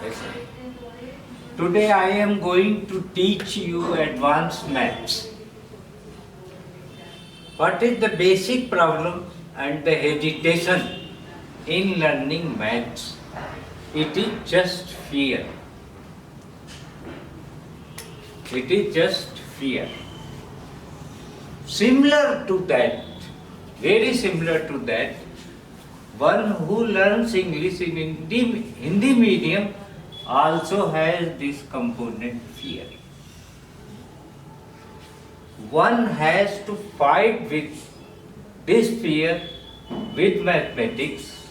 Yes, sir. Today I am going to teach you advanced maths. What is the basic problem and the hesitation in learning maths? It is just fear. It is just fear. Similar to that, very similar to that, one who learns English in Hindi medium also has this component fear. One has to fight with this fear with mathematics,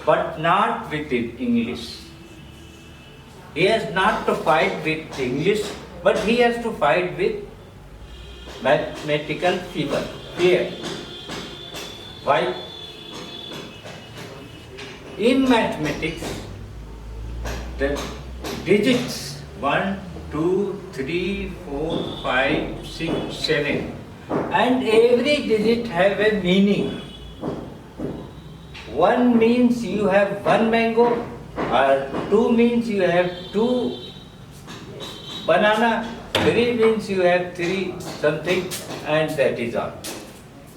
but not with English. He has not to fight with English, but he has to fight with mathematical fear. Why? In mathematics, the digits 1, 2, 3, 4, 5, 6, 7, and every digit have a meaning. 1 means you have 1 mango, or 2 means you have 2 banana, 3 means you have 3 something, and that is all.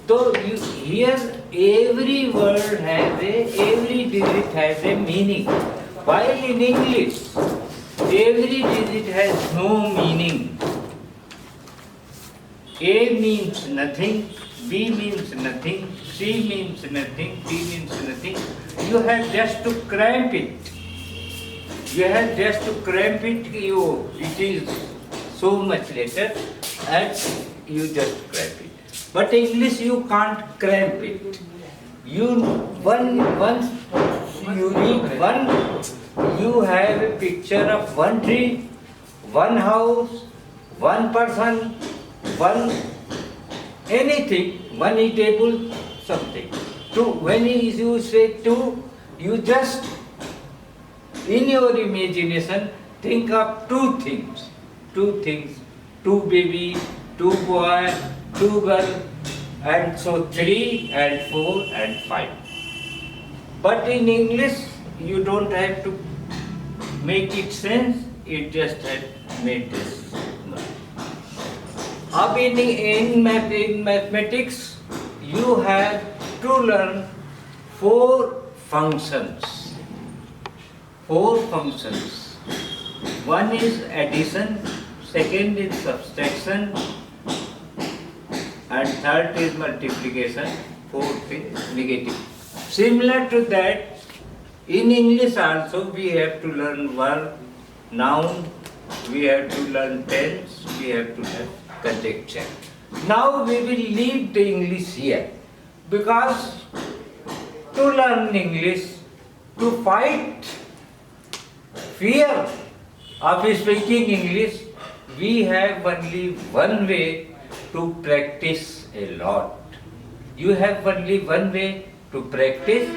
So here every word has every digit has a meaning. While in English, every digit has no meaning. A means nothing, B means nothing, C means nothing, D means nothing. You have just to cramp it. You have just to cramp it. It is so much letter, and you just cramp it. But English you can't cramp it. Once you read one, you have a picture of one tree, one house, one person, one anything, one eatable, something. Two. When you say two, you just in your imagination think of two things, two baby, two boy, two girl, and so 3 and 4 and 5. But in English, you don't have to make it sense, it just has made this. In mathematics, you have to learn 4 functions. 4 functions. One is addition, second is subtraction, and third is multiplication, fourth is negative. Similar to that, in English also we have to learn verb, noun, we have to learn tense, we have to learn conjecture. Now we will leave the English here, because to learn English, to fight fear of speaking English, we have only one way to practice a lot. You have only one way to practice.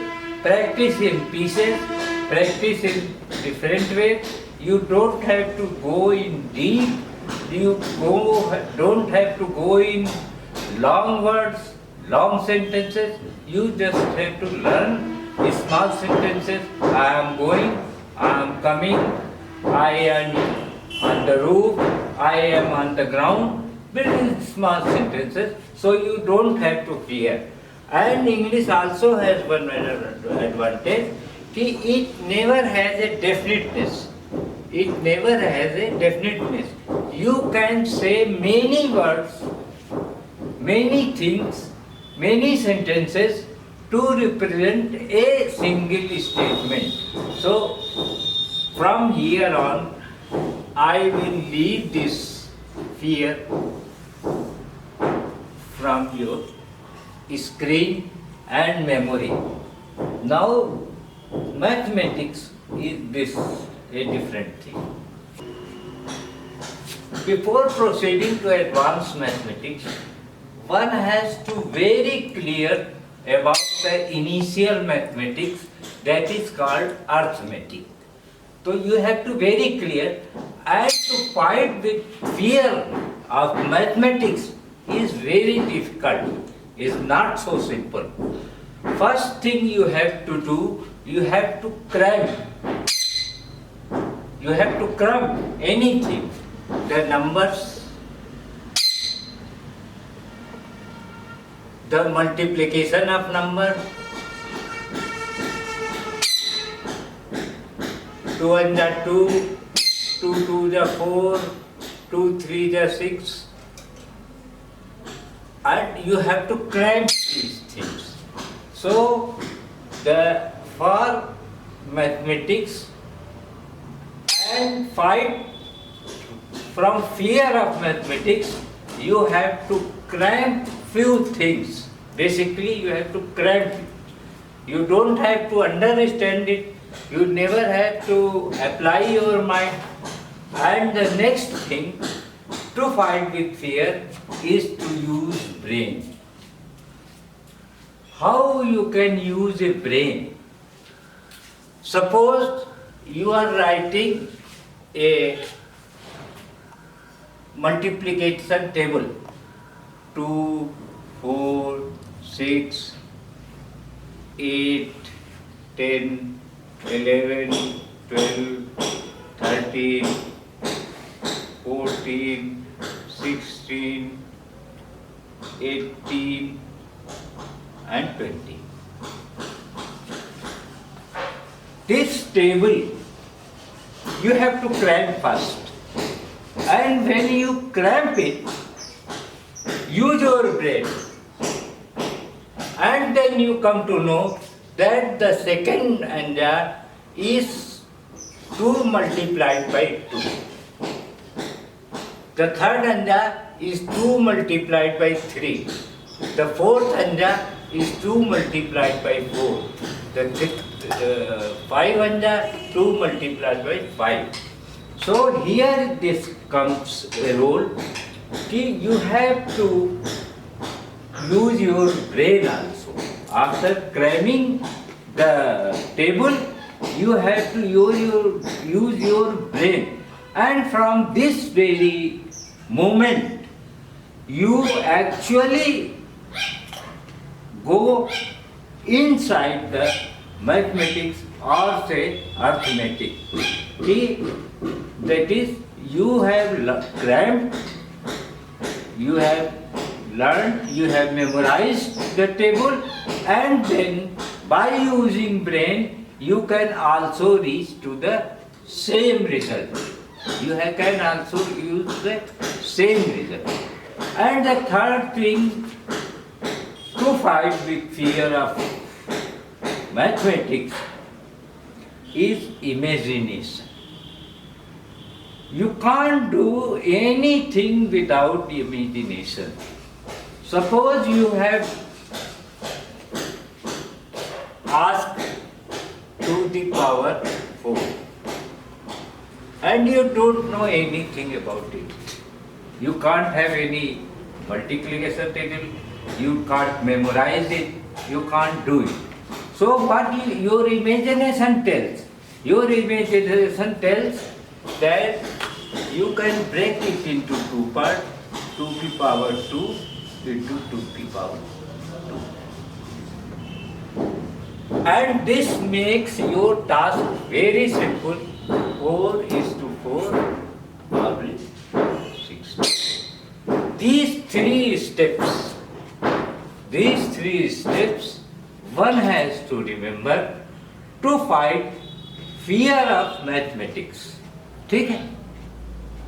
Practice in pieces, practice in different ways. You don't have to go in deep. Don't have to go in long words, long sentences. You just have to learn small sentences. I am going, I am coming, I am on the roof, I am on the ground. Building small sentences, so you don't have to fear. And English also has one advantage, it never has a definiteness. It never has a definiteness. You can say many words, many things, many sentences to represent a single statement. So, from here on, I will leave this fear from your screen and memory. Now, mathematics is this a different thing. Before proceeding to advanced mathematics, one has to very clear about the initial mathematics that is called arithmetic. So you have to very clear, and to fight with fear of mathematics is very difficult, is not so simple. First thing you have to do, you have to cram. You have to cram anything. The numbers, the multiplication of number, 2 1 is 2, 2 2 is 4, 2 3 is 6, and you have to cram these things. So, for mathematics and fight from fear of mathematics, you have to cram few things. Basically, you have to cram it. You don't have to understand it. You never have to apply your mind. And the next thing to fight with fear is to use brain. How you can use a brain? Suppose you are writing a multiplication table, 2, 4, 6, 8, 10, 11, 12, 13, 14, 16, 18 and 20. This table you have to cramp first, and when you cramp it, use your brain, and then you come to know that the second answer is 2 multiplied by 2. The third answer is 2 multiplied by 3. The fourth answer is 2 multiplied by 4. The five answer 2 multiplied by 5. So here this comes a role. You have to use your brain also. After cramming the table, you have to use your brain. And from this very moment, you actually go inside the mathematics or say arithmetic. That is, you have crammed, you have learned, you have memorized the table, and then by using brain, you can also reach to the same result. You can also use the same result. And the third thing to fight with fear of mathematics is imagination. You can't do anything without imagination. Suppose you have asked to the power 4 and you don't know anything about it. You can't have any multiplication table, you can't memorize it, you can't do it. So what your imagination tells? Your imagination tells that you can break it into 2 parts, 2 to the power 2 into 2 to the power 2. And this makes your task very simple. 4 is to 4, probably 6. These three steps, one has to remember to fight fear of mathematics. ठीक है?